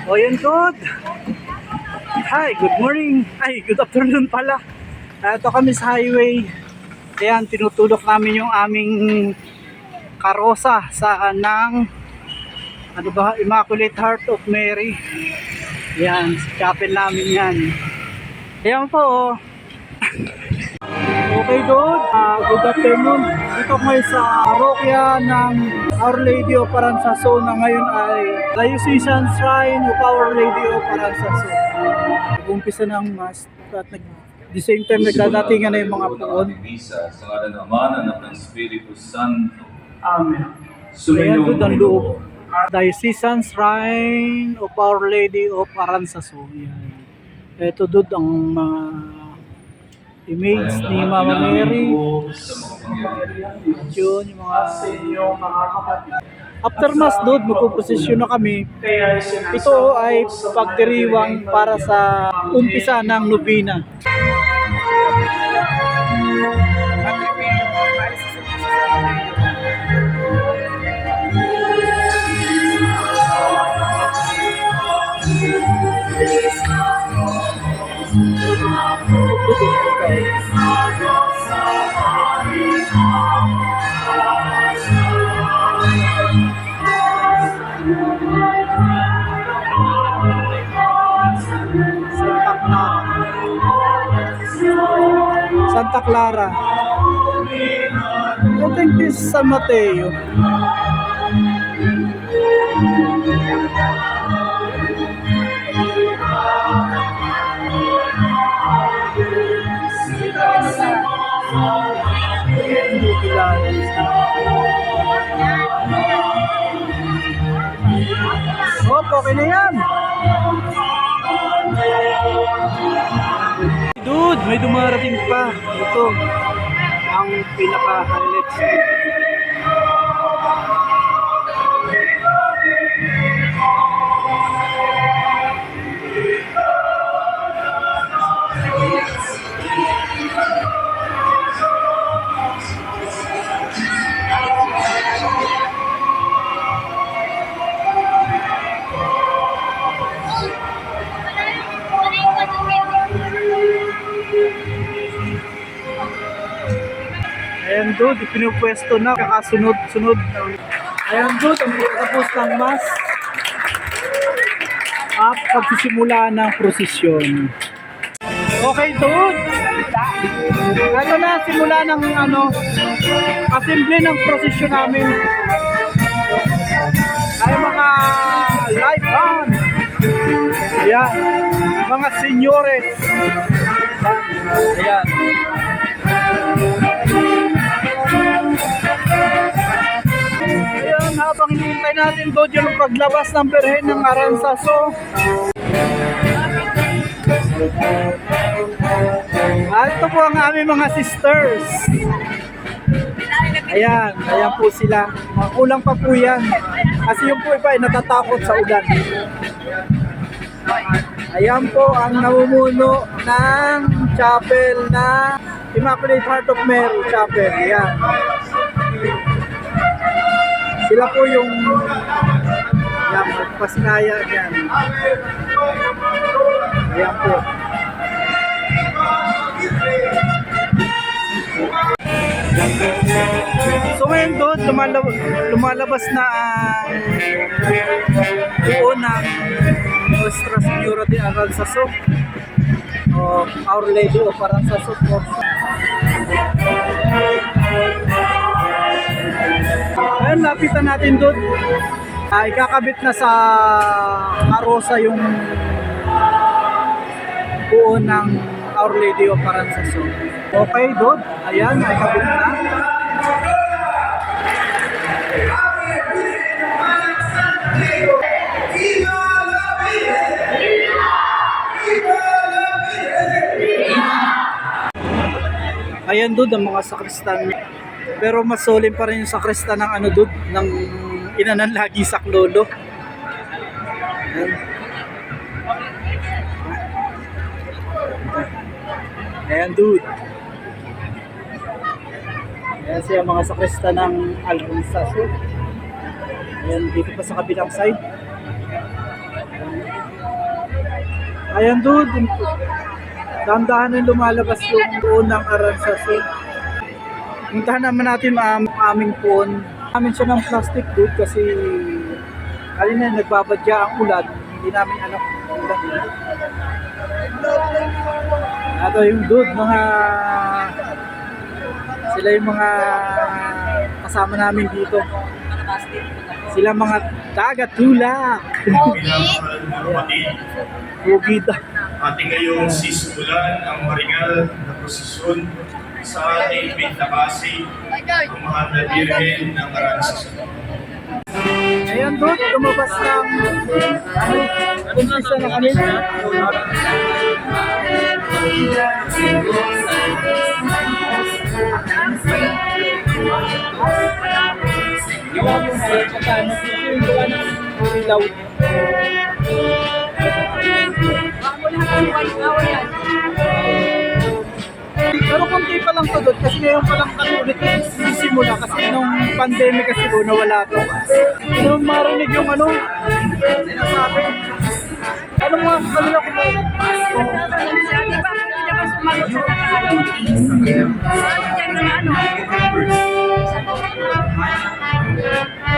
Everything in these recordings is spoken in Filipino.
O yun, good. Hi, good morning. Ay, good afternoon pala. Ito kami sa highway. Ayan, tinutulok namin yung aming karosa sa ano ba, Immaculate Heart of Mary. Ayan, sa chapel namin yan. Ayan po, oh. Okay, good afternoon. Dito ngayon sa parokya ng Our Lady of Aranzazu na ngayon ay Diocesan Shrine of Our Lady of Aranzazu. Nag-umpisa ng Mass at the same time nagdadatingan na yung mga puon. Sa ngalan ng Ama, Anak ng Espiritu Santo. Amen. Ayan, good ang loob. Diocesan Shrine of Our Lady of Aranzazu. Yan. Ito ang mga image ni Mama Mary. Yun, yung mga after mass magpuprosesyon na kami. Ito ay pagdiriwang para sa umpisa ng nobina. Santa Clara. I think this is San Mateo. Okay na yan. Dude, may dumarating pa. Ito ang pinaka-highlights. Ayan dude, pinupwesto na, kakasunod-sunod. Ayan dude, ang pagkatapos ng mass at pagsisimula ng prosesyon. Okay dude, ito na, simula ng assembly ng prosesyon namin. Ay mga live band. Ayan, mga senyores. Ayan. Ayan, habang hinihintay natin doon yung paglabas ng Birhen ng Aranzazu. Ito po ang aming mga sisters. Ayan, ayan po sila. Kulang pa po yan. Kasi yung po iba ay natatakot sa ulan. Ayan po ang namumuno ng chapel na Immaculate Heart of Mary Chapel. Ayan. Sila po yung pasinaya yan. Ayan po. So ngayon doon, lumalabas na ang buo ng Nuestra Señora de Aranzazu o Our Lady of Aranzazu. Ayan, lapitan natin doon. Ikakabit na sa karosa yung buo ng Our Lady of Aranzazu. Okay doon, ayan, ikakabit na. Ayan doon ang mga sakristan. Pero mas solim pa rin yung sakristan ng doon, ng Inanan Lagi Saklolo. Ayan. Ayan dude. Ayan siya mga sakristan ng Aranzazu. Ayan dito pa sa kabilang side. Ayan dude, dahan-dahan yung lumalabas yung puon ng Aranzazu. Puntahan naman natin ang aming puon. Namin siya ng plastic dude kasi kanina nagbabadya ang ulan. Hindi namin alam kung ulan yun. Ito yung dude, sila yung mga kasama namin dito. Sila mga taga-tulak. Bugida. Ating ngayong sisimulan ang maringal na prosesyon sa ating Pintakasi, ang mahal na Birhen ng Aranzazu. Ayan doon, lumabas ng umpisa na kami. Pero konti pa lang to doon kasi ngayon pa lang kami ulit sisimula kasi nung pandemic kasi doon nawala to. Nung marinig yung sinasabi. Ano mga kanila ko ba?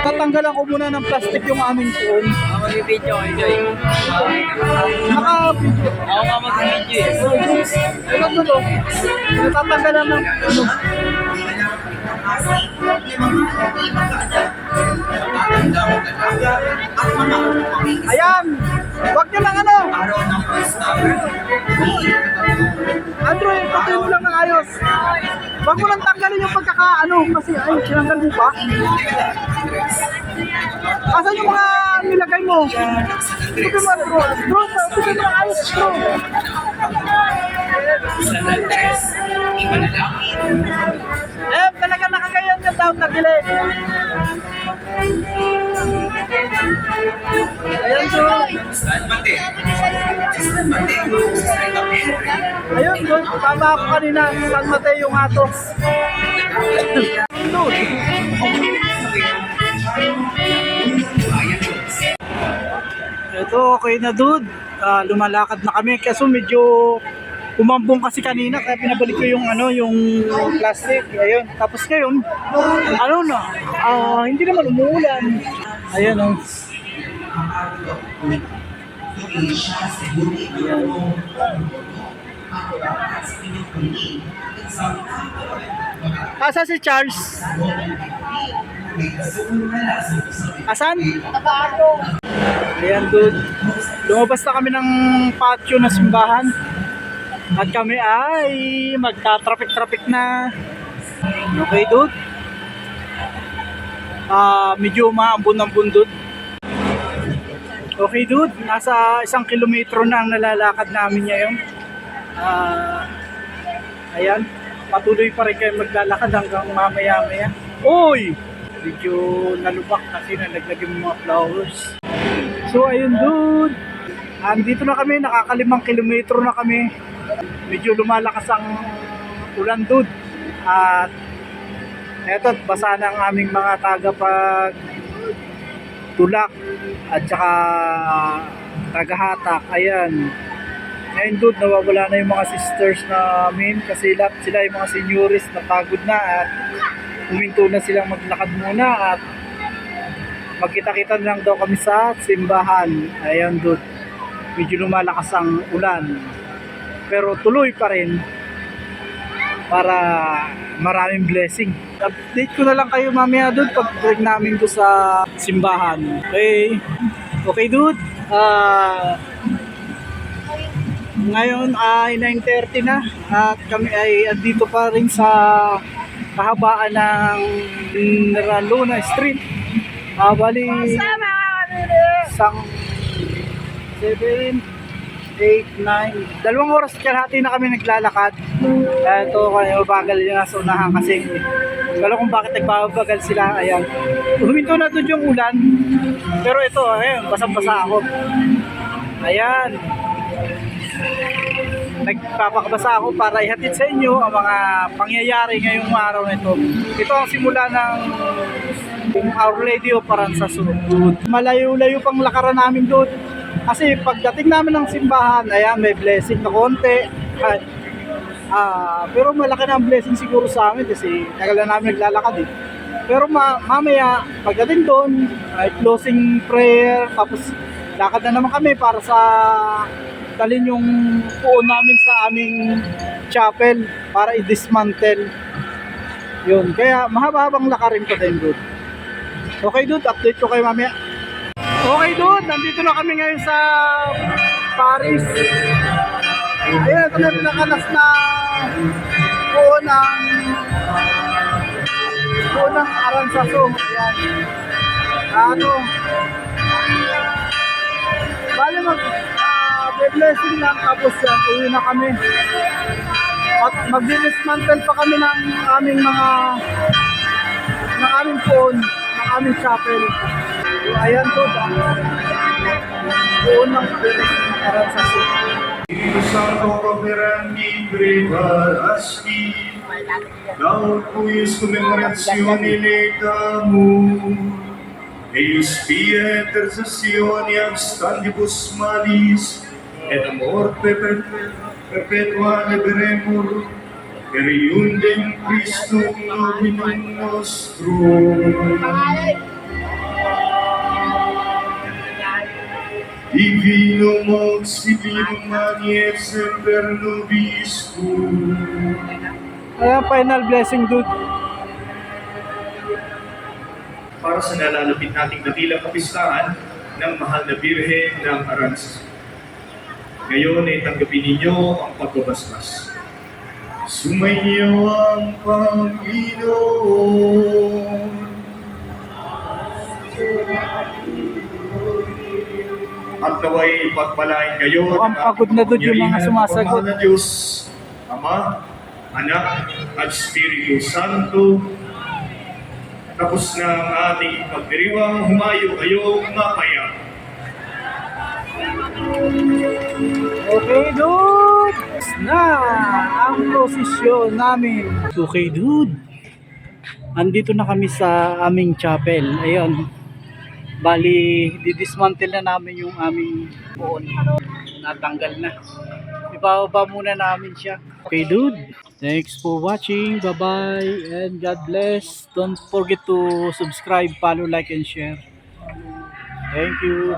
Tatanggalan ko muna ng plastic yung aming phone. Ako mag-video, enjoy. Naka-video. Ako nga mag-video eh. Ano to? Natatanggalan ng Ayan! Huwag nyo lang Android, patuloy mo lang ng ayos. Huwag mo lang tanggalin yung kasi sinanggal mo pa. Asan yung mga nilagay mo? Patuloy mo, patuloy mo ng ayos, bro. Talaga nakagayan ka daw, tagilid. Ayan, so. Ayun, doon. Tama ako kanina. San Mateo yung ato. Ito, okay na dude. Lumalakad na kami. Kaso medyo umambong kasi kanina kaya pinabalik ko yung yung plastic. Ayun. Tapos ngayon, hindi naman umuulan. Ayun oh. Asa si Charles? Asan? Ayan dude. Lumabas na kami ng patio na simbahan. At kami ay magta-traffic na. Okay dude. Medyo maambon-ambon dude. Okay dude, nasa 1 kilometro na ang nalalakad namin ngayon. Ayan, patuloy pa rin kayo maglalakad hanggang mamaya-maya. Oy! Medyo nalubak kasi nalaglag yung mga flowers. So ayun dude, andito na kami, nakaka5 kilometro na kami. Medyo lumalakas ang ulan dude. At eto, basa na ang aming mga tulak at saka tagahatak. Ayan. Ngayon dude, nawawala na yung mga sisters namin kasi sila yung mga senyoris na pagod na at huminto na silang maglakad muna at magkita-kita na lang daw kami sa simbahan. Ayan dude, medyo lumalakas ang ulan pero tuloy pa rin para maraming blessing. Update ko na lang kayo mamaya dude pag break namin doon sa simbahan. Okay dude, ngayon ay 9:30 na at kami ay andito pa rin sa kahabaan ng Naralona Street. Bali isang 7, 8, 9, 2 oras kalahati na kami naglalakad. Ito kayo bagal yung nasa unahan kasi kala kung bakit nagbabagal sila. Ayan, huminto na doon yung ulan pero ito ayun, basang-basa ako. Ayan, nagpapakabasa ako para ihatid sa inyo ang mga pangyayari ngayong araw na ito. Ito ang simula ng Our Lady of Aranzazu. Malayo-layo pang lakaran namin doon. Kasi pagdating namin ng simbahan, ayan, may blessing na konti. Pero malaki na ang blessing siguro sa amin kasi tagal na namin naglalakad eh. Pero mamaya, pagdating doon, ay closing prayer, tapos lakad na naman kami para sa dalhin yung puon namin sa aming chapel para i-dismantle. Yun, kaya mahaba-habang lakarin pa din, dude. Okay, dude, update ko kayo mamaya. Okay, dude, nandito na kami ngayon sa Paris. Ayan, ito na pinakalas na puon ng Aranzazu. Ayan. Bale blessing lang tapos yan, uwi na kami. At mag-dismantle pa kami ng aming puon, ng aming chapel. Ayan to, puon ng Aranzazu. Espíritu Santo, cooperandi preparasti, laud cuius commemoratione legamus, eius pia intercessione abstandibus malis, et amor perpetua liberemur, per iundem Christum nominum nostrum. Divinum auxilium mani et semper nobiscum. Ayan, final blessing, dude. Para sa nalalapit nating dakilang kapistahan ng mahal na Birhen ng Aranzazu. Ngayon ay tanggapin ninyo ang pagbabasbas. Sumainyo ang Panginoon. At naway pagpalain kayo Mukhang pagod na doon yung mga sumasagot. ng Diyos, Ama, Anak, at Espiritu Santo. Tapos na ang ating pagdiriwang, humayo kayong mapaya. Okay, dude! Tapos na ang prosesyon namin. Okay, dude. Andito na kami sa aming chapel. Ayun. Bali, didismantle na namin yung aming puon. Natanggal na. Ibababa muna namin siya. Okay, dude. Thanks for watching. Bye-bye. And God bless. Don't forget to subscribe, follow, like, and share. Thank you.